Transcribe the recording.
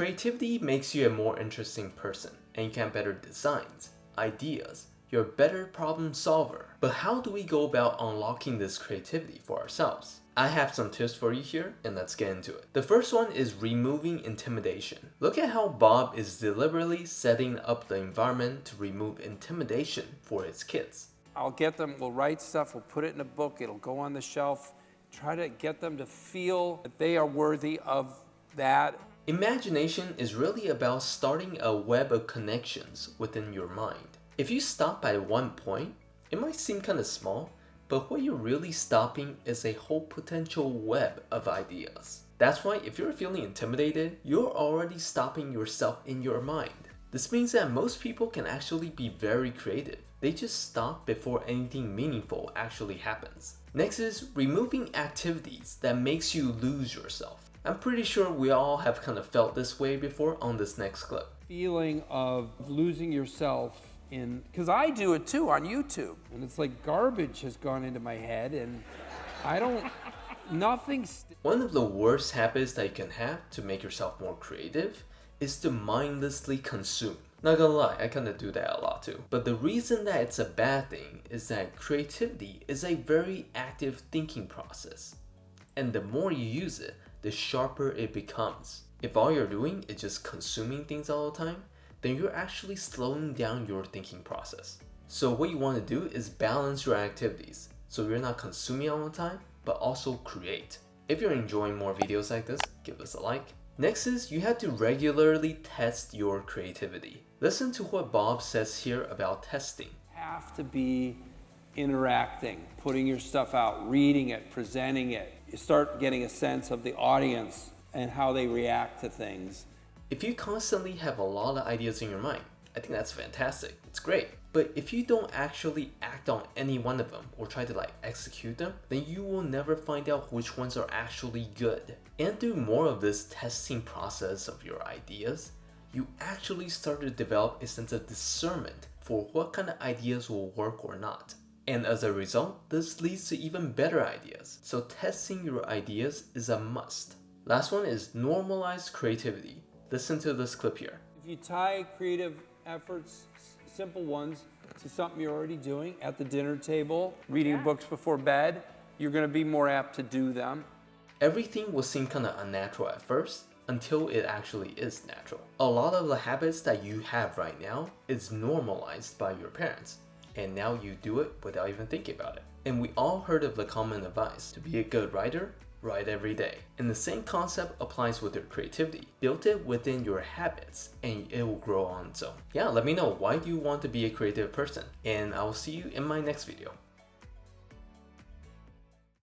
Creativity makes you a more interesting person, and you can have better designs, ideas. You're a better problem solver. But how do we go about unlocking this creativity for ourselves? I have some tips for you here, and let's get into it. The first one is removing intimidation. Look at how Bob is deliberately setting up the environment to remove intimidation for his kids. I'll get them, we'll write stuff, we'll put it in a book, it'll go on the shelf. Try to get them to feel that they are worthy of that. Imagination is really about starting a web of connections within your mind. If you stop at one point, it might seem kind of small, but what you're really stopping is a whole potential web of ideas. That's why if you're feeling intimidated, you're already stopping yourself in your mind. This means that most people can actually be very creative. They just stop before anything meaningful actually happens. Next is removing activities that makes you lose yourself. I'm pretty sure we all have kind of felt this way before on this next clip. Feeling of losing yourself in, because I do it too on YouTube, and it's like garbage has gone into my head and I don't, One of the worst habits that you can have to make yourself more creative is to mindlessly consume. Not gonna lie, I kinda do that a lot too. But the reason that it's a bad thing is that creativity is a very active thinking process. And the more you use it, the sharper it becomes. If all you're doing is just consuming things all the time, then you're actually slowing down your thinking process. So what you want to do is balance your activities, so you're not consuming all the time, but also create. If you're enjoying more videos like this, give us a like. Next is you have to regularly test your creativity. Listen to what Bob says here about testing. Have to be interacting, putting your stuff out, reading it, presenting it. You start getting a sense of the audience and how they react to things. If you constantly have a lot of ideas in your mind, I think that's fantastic. It's great. But if you don't actually act on any one of them or try to execute them, then you will never find out which ones are actually good. And through more of this testing process of your ideas, you actually start to develop a sense of discernment for what kind of ideas will work or not. And as a result, this leads to even better ideas. So testing your ideas is a must. Last one is normalize creativity. Listen to this clip here. If you tie creative efforts, simple ones, to something you're already doing at the dinner table, reading books before bed, you're going to be more apt to do them. Everything will seem kind of unnatural at first until it actually is natural. A lot of the habits that you have right now is normalized by your parents. And now you do it without even thinking about it. And we all heard of the common advice to be a good writer, write every day. And the same concept applies with your creativity. Build it within your habits and it will grow on its own. Yeah, let me know, why do you want to be a creative person? And I will see you in my next video.